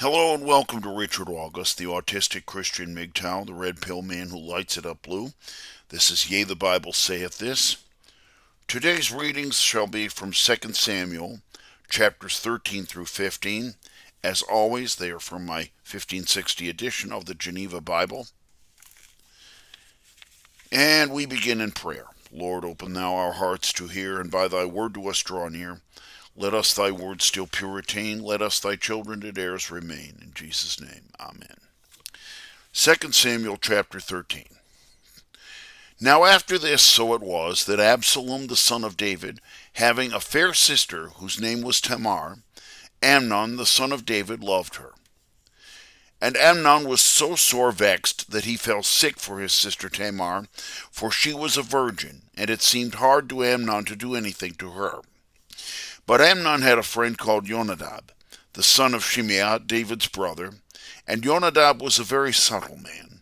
Hello and welcome to Richard August, the autistic Christian MGTOW, the red pill man who lights it up blue. This is Yea, the Bible saith this. Today's readings shall be from 2 Samuel, chapters 13 through 15. As always, they are from my 1560 edition of the Geneva Bible. And we begin in prayer. Lord, open thou our hearts to hear, and by thy word to us draw near. Let us thy word still pure retain. Let us thy children and heirs remain. In Jesus' name, amen. 2 Samuel chapter 13. Now after this, so it was, that Absalom the son of David, having a fair sister whose name was Tamar, Amnon the son of David loved her. And Amnon was so sore vexed that he fell sick for his sister Tamar, for she was a virgin, and it seemed hard to Amnon to do anything to her. But Amnon had a friend called Jonadab, the son of Shimeah, David's brother, and Jonadab was a very subtle man,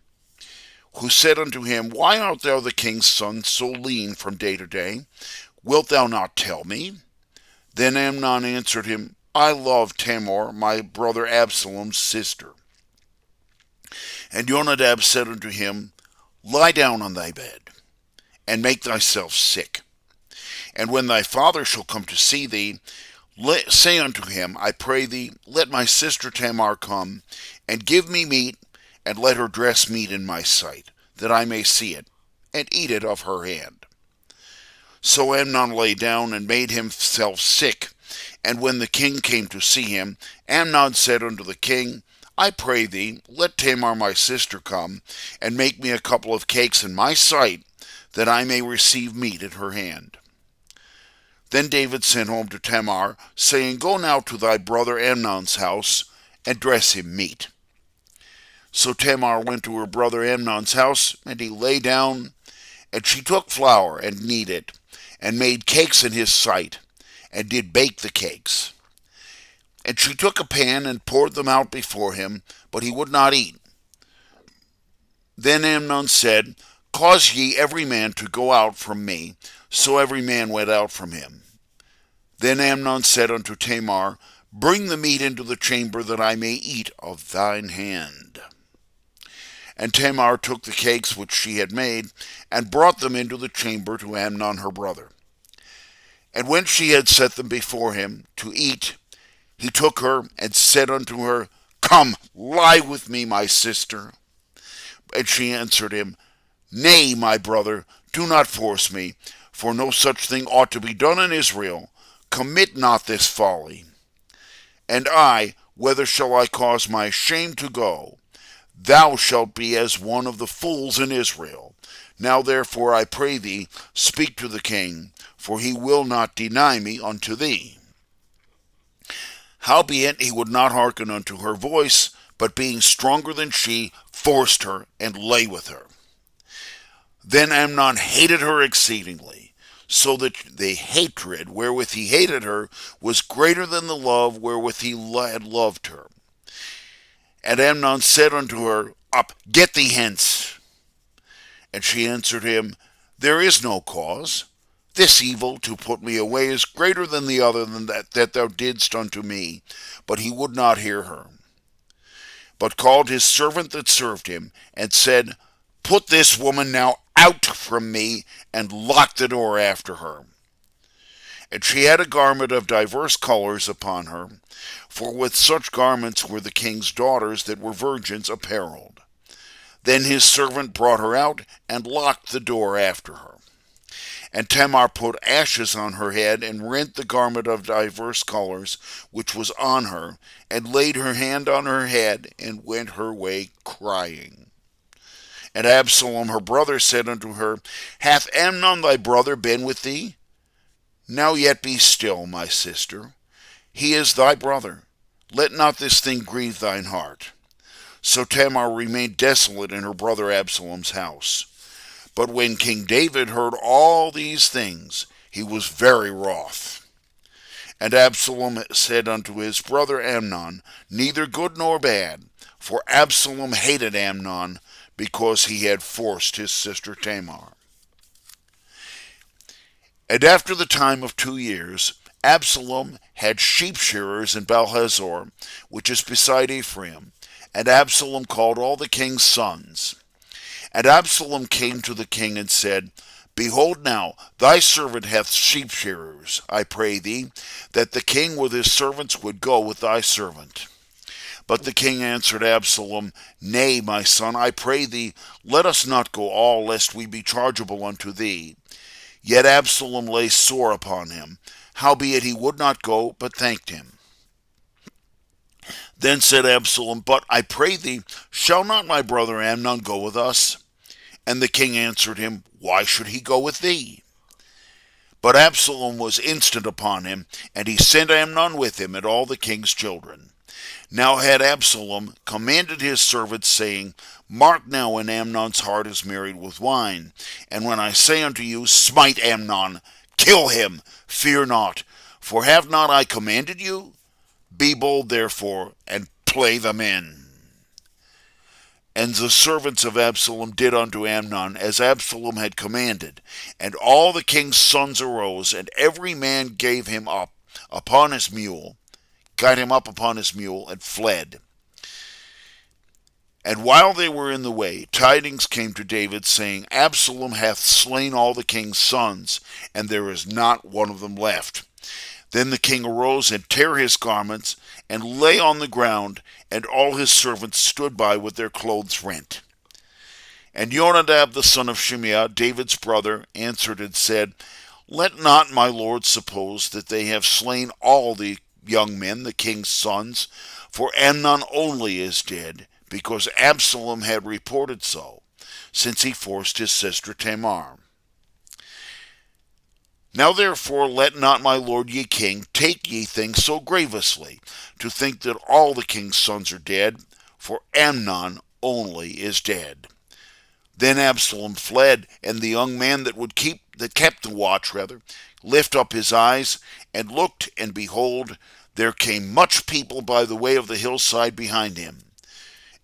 who said unto him, Why art thou the king's son so lean from day to day? Wilt thou not tell me? Then Amnon answered him, I love Tamar, my brother Absalom's sister. And Jonadab said unto him, Lie down on thy bed, and make thyself sick. And when thy father shall come to see thee, say unto him, I pray thee, let my sister Tamar come, and give me meat, and let her dress meat in my sight, that I may see it, and eat it of her hand. So Amnon lay down, and made himself sick. And when the king came to see him, Amnon said unto the king, I pray thee, let Tamar my sister come, and make me a couple of cakes in my sight, that I may receive meat at her hand. Then David sent home to Tamar, saying, Go now to thy brother Amnon's house, and dress him meat. So Tamar went to her brother Amnon's house, and he lay down, and she took flour, and kneaded, and made cakes in his sight, and did bake the cakes. And she took a pan, and poured them out before him, but he would not eat. Then Amnon said, Cause ye every man to go out from me. So every man went out from him. Then Amnon said unto Tamar, Bring the meat into the chamber, that I may eat of thine hand. And Tamar took the cakes which she had made, and brought them into the chamber to Amnon her brother. And when she had set them before him to eat, he took her, and said unto her, Come, lie with me, my sister. And she answered him, Nay, my brother, do not force me, for no such thing ought to be done in Israel. Commit not this folly. And I, whether shall I cause my shame to go? Thou shalt be as one of the fools in Israel. Now therefore I pray thee, speak to the king, for he will not deny me unto thee. Howbeit he would not hearken unto her voice, but being stronger than she, forced her, and lay with her. Then Amnon hated her exceedingly, so that the hatred wherewith he hated her was greater than the love wherewith he had loved her. And Amnon said unto her, Up, get thee hence. And she answered him, There is no cause. This evil to put me away is greater than the other than that thou didst unto me. But he would not hear her, but called his servant that served him, and said, Put this woman now out from me, and lock the door after her. And she had a garment of divers colors upon her, for with such garments were the king's daughters that were virgins apparelled. Then his servant brought her out, and locked the door after her. And Tamar put ashes on her head, and rent the garment of divers colors which was on her, and laid her hand on her head, and went her way crying. And Absalom her brother said unto her, Hath Amnon thy brother been with thee? Now yet be still, my sister. He is thy brother. Let not this thing grieve thine heart. So Tamar remained desolate in her brother Absalom's house. But when King David heard all these things, he was very wroth. And Absalom said unto his brother Amnon, Neither good nor bad, for Absalom hated Amnon, because he had forced his sister Tamar. And after the time of 2 years, Absalom had sheep shearers in Baalhazor, which is beside Ephraim, and Absalom called all the king's sons. And Absalom came to the king and said, Behold now, thy servant hath sheep shearers. I pray thee, that the king with his servants would go with thy servant. But the king answered Absalom, Nay, my son, I pray thee, let us not go all, lest we be chargeable unto thee. Yet Absalom lay sore upon him. Howbeit he would not go, but thanked him. Then said Absalom, But I pray thee, shall not my brother Amnon go with us? And the king answered him, Why should he go with thee? But Absalom was instant upon him, and he sent Amnon with him, and all the king's children. Now had Absalom commanded his servants, saying, Mark now when Amnon's heart is married with wine. And when I say unto you, Smite Amnon, kill him, fear not. For have not I commanded you? Be bold therefore, and play the men. And the servants of Absalom did unto Amnon as Absalom had commanded. And all the king's sons arose, and every man gave him up upon his mule, got him up upon his mule, and fled. And while they were in the way, tidings came to David, saying, Absalom hath slain all the king's sons, and there is not one of them left. Then the king arose and tare his garments, and lay on the ground, and all his servants stood by with their clothes rent. And Jonadab the son of Shimeah, David's brother, answered and said, Let not my lord suppose that they have slain all the young men, the king's sons, for Amnon only is dead, because Absalom had reported so, since he forced his sister Tamar. Now therefore let not my lord ye king take ye things so grievously, to think that all the king's sons are dead, for Amnon only is dead. Then Absalom fled, and the young man that kept the watch, lift up his eyes, and looked, and behold, there came much people by the way of the hillside behind him.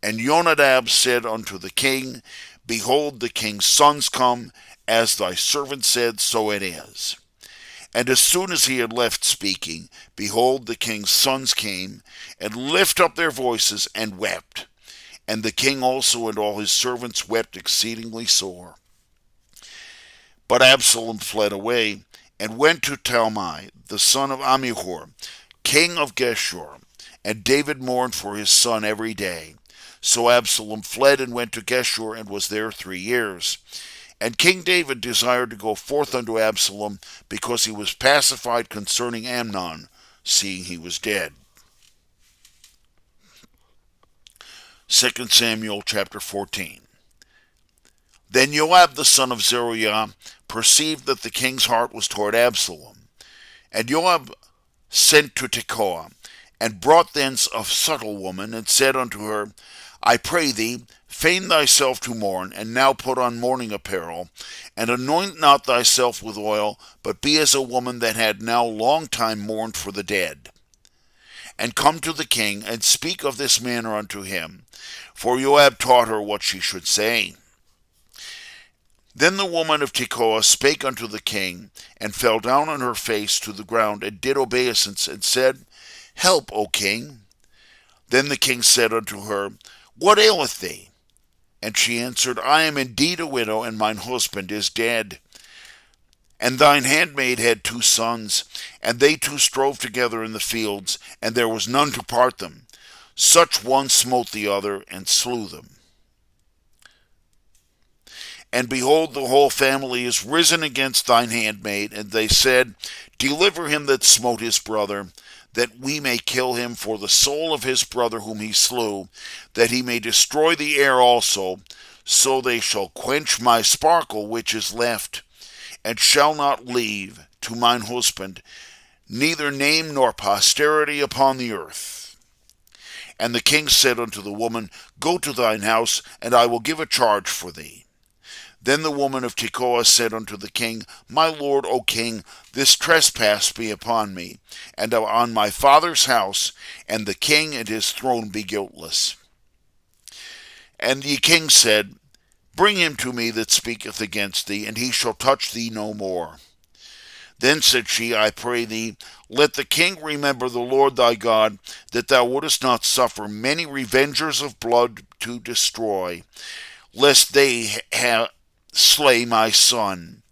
And Jonadab said unto the king, Behold, the king's sons come, as thy servant said, so it is. And as soon as he had left speaking, behold, the king's sons came, and lift up their voices, and wept. And the king also and all his servants wept exceedingly sore. But Absalom fled away, and went to Talmai, the son of Ammihur, king of Geshur. And David mourned for his son every day. So Absalom fled and went to Geshur, and was there 3 years. And King David desired to go forth unto Absalom, because he was pacified concerning Amnon, seeing he was dead. 2 Samuel chapter 14. Then Joab the son of Zeruiah perceived that the king's heart was toward Absalom. And Joab sent to Tekoa, and brought thence a subtle woman, and said unto her, I pray thee, feign thyself to mourn, and now put on mourning apparel, and anoint not thyself with oil, but be as a woman that had now long time mourned for the dead. And come to the king, and speak of this manner unto him. For Joab taught her what she should say. Then the woman of Tekoa spake unto the king, and fell down on her face to the ground, and did obeisance, and said, Help, O king. Then the king said unto her, What aileth thee? And she answered, I am indeed a widow, and mine husband is dead. And thine handmaid had 2 sons, and they 2 strove together in the fields, and there was none to part them. Such one smote the other, and slew them. And behold, the whole family is risen against thine handmaid, and they said, Deliver him that smote his brother, that we may kill him for the soul of his brother whom he slew, that he may destroy the heir also, so they shall quench my sparkle which is left, and shall not leave to mine husband neither name nor posterity upon the earth. And the king said unto the woman, Go to thine house, and I will give a charge for thee. Then the woman of Tekoa said unto the king, My lord, O king, this trespass be upon me, and on my father's house, and the king and his throne be guiltless. And the king said, Bring him to me that speaketh against thee, and he shall touch thee no more. Then said she, I pray thee, let the king remember the Lord thy God, that thou wouldest not suffer many revengers of blood to destroy, lest they slay my son.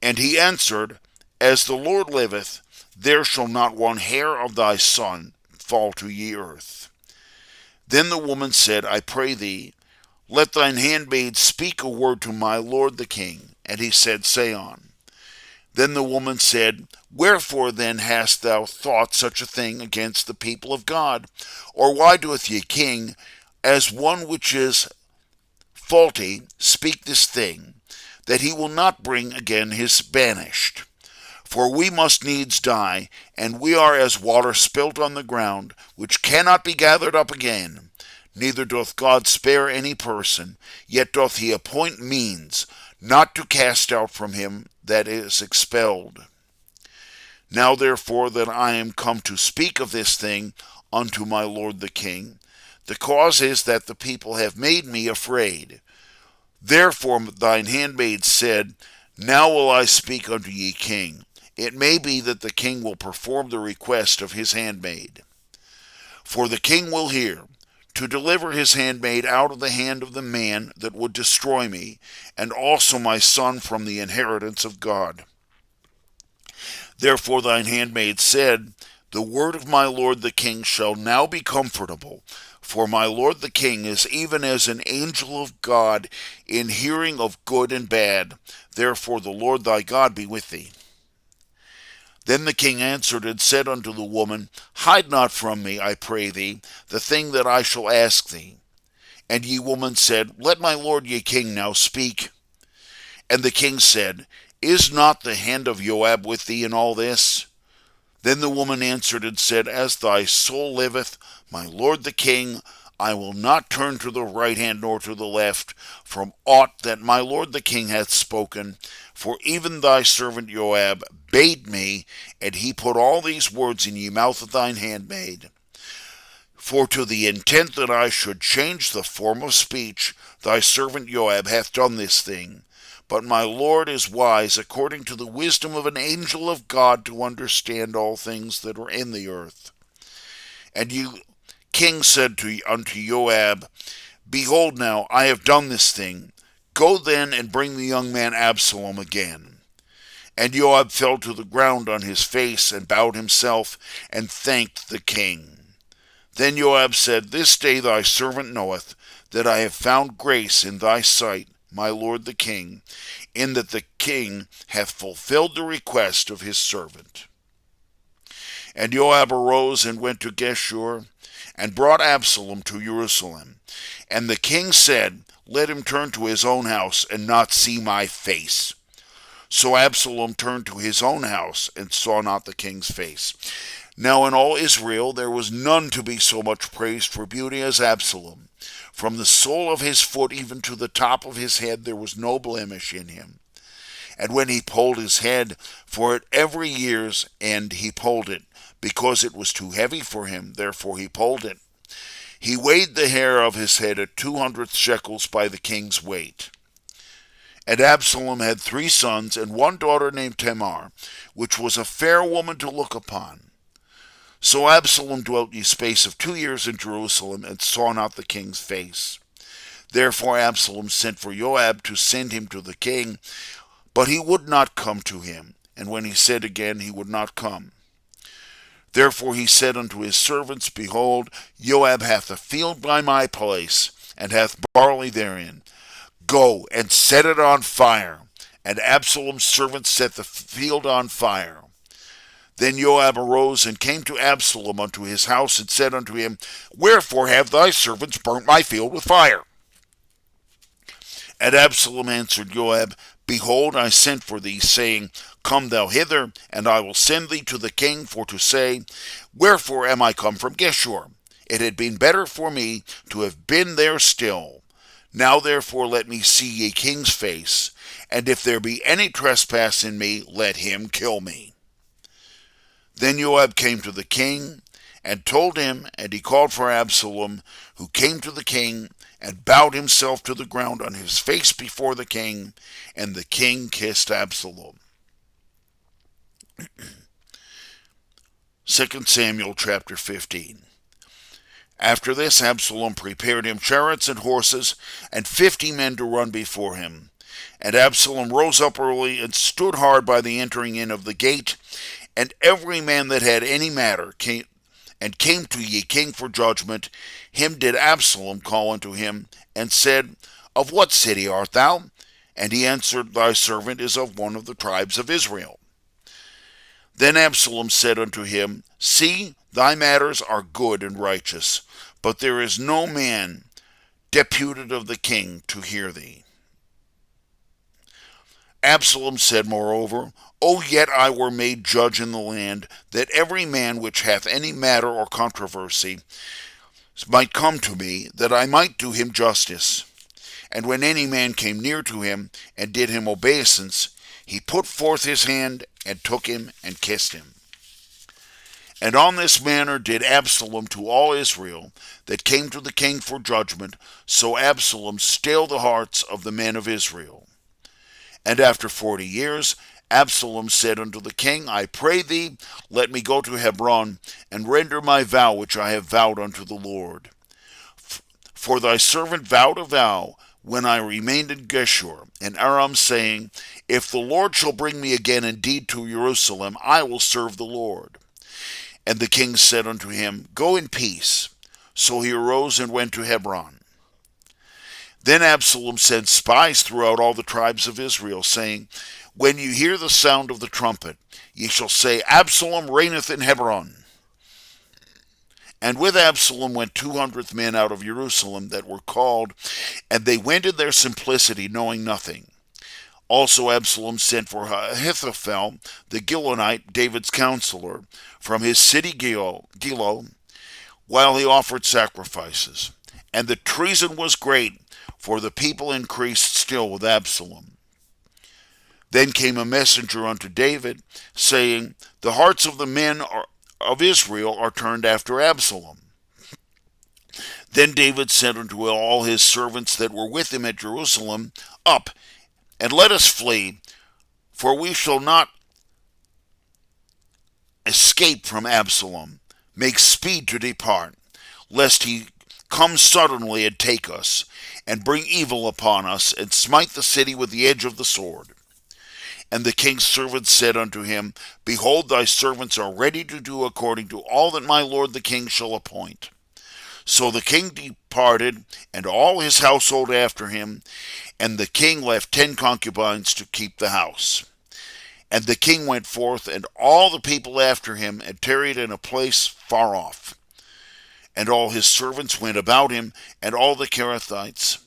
And he answered, As the Lord liveth, there shall not one hair of thy son fall to ye earth. Then the woman said, I pray thee, let thine handmaid speak a word to my lord the king. And he said, Say on. Then the woman said, Wherefore then hast thou thought such a thing against the people of God? Or why doeth ye king, as one which is faulty, speak this thing, that he will not bring again his banished? For we must needs die, and we are as water spilt on the ground, which cannot be gathered up again. Neither doth God spare any person, yet doth he appoint means, not to cast out from him that is expelled. Now therefore that I am come to speak of this thing unto my lord the king, the cause is that the people have made me afraid. Therefore thine handmaid said, Now will I speak unto ye king. It may be that the king will perform the request of his handmaid. For the king will hear, to deliver his handmaid out of the hand of the man that would destroy me, and also my son from the inheritance of God. Therefore thine handmaid said, The word of my lord the king shall now be comfortable, for my lord the king is even as an angel of God in hearing of good and bad. Therefore the Lord thy God be with thee. Then the king answered and said unto the woman, Hide not from me, I pray thee, the thing that I shall ask thee. And ye woman said, Let my lord ye king now speak. And the king said, Is not the hand of Joab with thee in all this? Then the woman answered and said, As thy soul liveth, my lord the king, I will not turn to the right hand nor to the left from aught that my lord the king hath spoken. For even thy servant Joab bade me, and he put all these words in ye mouth of thine handmaid. For to the intent that I should change the form of speech, thy servant Joab hath done this thing. But my Lord is wise according to the wisdom of an angel of God to understand all things that are in the earth. And the king said unto Joab, Behold now, I have done this thing. Go then and bring the young man Absalom again. And Joab fell to the ground on his face and bowed himself and thanked the king. Then Joab said, This day thy servant knoweth that I have found grace in thy sight, my lord the king, in that the king hath fulfilled the request of his servant. And Joab arose and went to Geshur, and brought Absalom to Jerusalem. And the king said, Let him turn to his own house, and not see my face. So Absalom turned to his own house, and saw not the king's face. Now in all Israel there was none to be so much praised for beauty as Absalom. From the sole of his foot even to the top of his head there was no blemish in him. And when he polled his head, for at every year's end he polled it, because it was too heavy for him, therefore he polled it. He weighed the hair of his head at 200 shekels by the king's weight. And Absalom had 3 sons, and 1 daughter named Tamar, which was a fair woman to look upon. So Absalom dwelt ye space of 2 years in Jerusalem, and saw not the king's face. Therefore Absalom sent for Joab to send him to the king, but he would not come to him, and when he said again, he would not come. Therefore he said unto his servants, Behold, Joab hath a field by my place, and hath barley therein. Go and set it on fire. And Absalom's servants set the field on fire. Then Joab arose and came to Absalom unto his house, and said unto him, Wherefore have thy servants burnt my field with fire? And Absalom answered Joab, Behold, I sent for thee, saying, Come thou hither, and I will send thee to the king, for to say, Wherefore am I come from Geshur? It had been better for me to have been there still. Now therefore let me see ye king's face, and if there be any trespass in me, let him kill me. Then Joab came to the king, and told him, and he called for Absalom, who came to the king, and bowed himself to the ground on his face before the king, and the king kissed Absalom. 2 Samuel chapter 15. After this, Absalom prepared him chariots and horses, and 50 men to run before him. And Absalom rose up early, and stood hard by the entering in of the gate. And every man that had any matter came to ye king for judgment. Him did Absalom call unto him, and said, Of what city art thou? And he answered, Thy servant is of one of the tribes of Israel. Then Absalom said unto him, See, thy matters are good and righteous, but there is no man deputed of the king to hear thee. Absalom said moreover, O yet I were made judge in the land, that every man which hath any matter or controversy might come to me, that I might do him justice. And when any man came near to him, and did him obeisance, he put forth his hand, and took him, and kissed him. And on this manner did Absalom to all Israel that came to the king for judgment, so Absalom stilled the hearts of the men of Israel. And after 40 years, Absalom said unto the king, I pray thee, let me go to Hebron, and render my vow which I have vowed unto the Lord. For thy servant vowed a vow, when I remained in Geshur, in Aram, saying, If the Lord shall bring me again indeed to Jerusalem, I will serve the Lord. And the king said unto him, Go in peace. So he arose and went to Hebron. Then Absalom sent spies throughout all the tribes of Israel, saying, When you hear the sound of the trumpet, ye shall say, Absalom reigneth in Hebron. And with Absalom went 200 men out of Jerusalem that were called, and they went in their simplicity, knowing nothing. Also Absalom sent for Ahithophel, the Gilonite, David's counselor, from his city Gilo, while he offered sacrifices. And the treason was great, for the people increased still with Absalom. Then came a messenger unto David, saying, The hearts of the men of Israel are turned after Absalom. Then David said unto all his servants that were with him at Jerusalem, Up, and let us flee, for we shall not escape from Absalom. Make speed to depart, lest he come suddenly and take us, and bring evil upon us, and smite the city with the edge of the sword. And the king's servants said unto him, Behold, thy servants are ready to do according to all that my lord the king shall appoint. So the king departed, and all his household after him, and the king left 10 concubines to keep the house. And the king went forth, and all the people after him, and tarried in a place far off. And all his servants went about him, and all the Kerethites,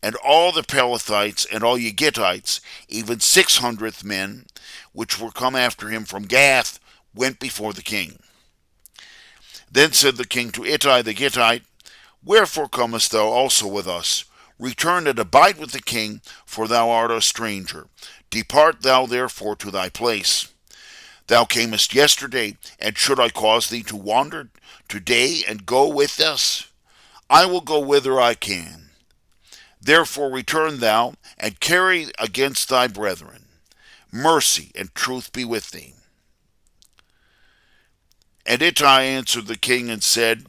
and all the Pelethites, and all Yegitites, even 600 men, which were come after him from Gath, went before the king. Then said the king to Ittai the Gittite, Wherefore comest thou also with us? Return and abide with the king, for thou art a stranger. Depart thou therefore to thy place. Thou camest yesterday, and should I cause thee to wander today and go with us? I will go whither I can. Therefore return thou, and carry against thy brethren. Mercy and truth be with thee. And Ittai answered the king and said,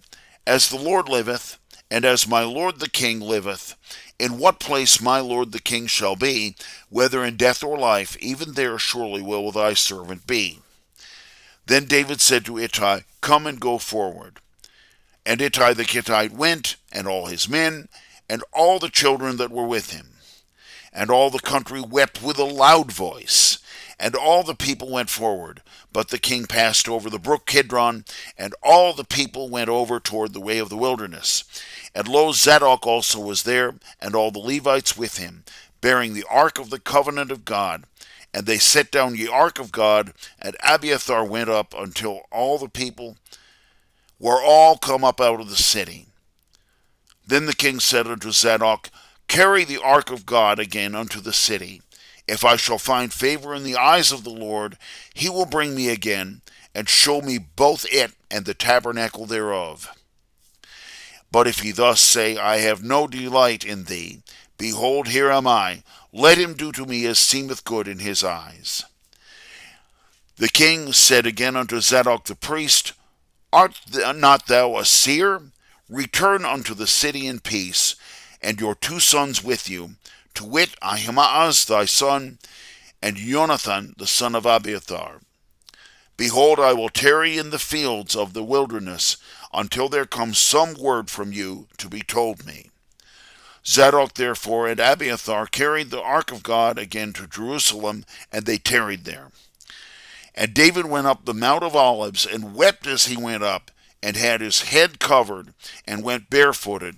As the Lord liveth, and as my lord the king liveth, in what place my lord the king shall be, whether in death or life, even there surely will thy servant be. Then David said to Ittai, Come and go forward. And Ittai the Gittite went, and all his men, and all the children that were with him. And all the country wept with a loud voice, and all the people went forward. But the king passed over the brook Kidron, and all the people went over toward the way of the wilderness. And lo, Zadok also was there, and all the Levites with him, bearing the ark of the covenant of God. And they set down the ark of God, and Abiathar went up until all the people were all come up out of the city. Then the king said unto Zadok, Carry the ark of God again unto the city. If I shall find favor in the eyes of the Lord, he will bring me again, and show me both it and the tabernacle thereof. But if he thus say, I have no delight in thee, behold, here am I, let him do to me as seemeth good in his eyes. The king said again unto Zadok the priest, Art not thou a seer? Return unto the city in peace, and your two sons with you, to wit, Ahimaaz thy son, and Jonathan the son of Abiathar. Behold, I will tarry in the fields of the wilderness until there comes some word from you to be told me. Zadok therefore and Abiathar carried the ark of God again to Jerusalem, and they tarried there. And David went up the Mount of Olives, and wept as he went up, and had his head covered, and went barefooted.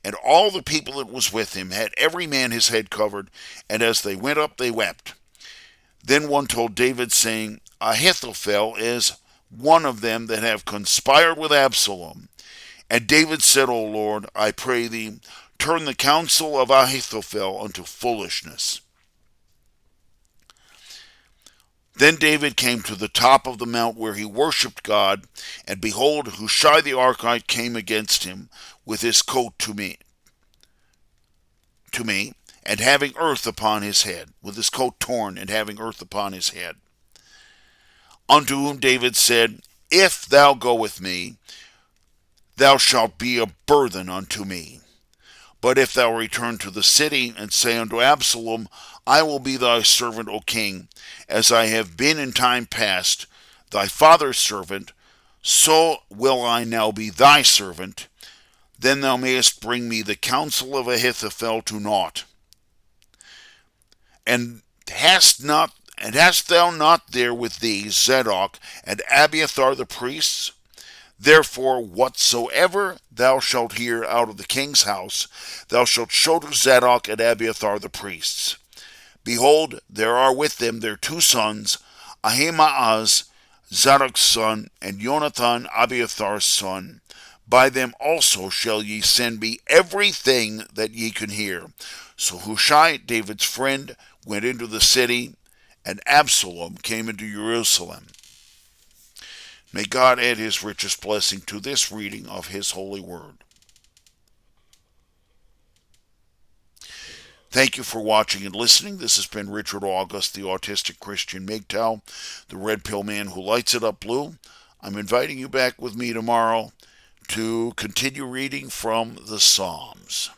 And all the people that was with him had every man his head covered, and as they went up they wept. Then one told David, saying, Ahithophel is one of them that have conspired with Absalom. And David said, O Lord, I pray thee, turn the counsel of Ahithophel unto foolishness. Then David came to the top of the mount where he worshipped God, and behold, Hushai the Archite came against him with his coat to me, and having earth upon his head, with his coat torn, and having earth upon his head. Unto whom David said, If thou go with me, thou shalt be a burthen unto me. But if thou return to the city, and say unto Absalom, I will be thy servant, O king, as I have been in time past, thy father's servant, so will I now be thy servant, then thou mayest bring me the counsel of Ahithophel to naught. And hast thou not there with thee Zadok and Abiathar the priests? Therefore, whatsoever thou shalt hear out of the king's house, thou shalt show to Zadok and Abiathar the priests. Behold, there are with them their two sons, Ahimaaz, Zadok's son, and Jonathan, Abiathar's son. By them also shall ye send me everything that ye can hear. So Hushai, David's friend, went into the city, and Absalom came into Jerusalem. May God add his richest blessing to this reading of his holy word. Thank you for watching and listening. This has been Richard August, the autistic Christian MGTOW, the red pill man who lights it up blue. I'm inviting you back with me tomorrow to continue reading from the Psalms.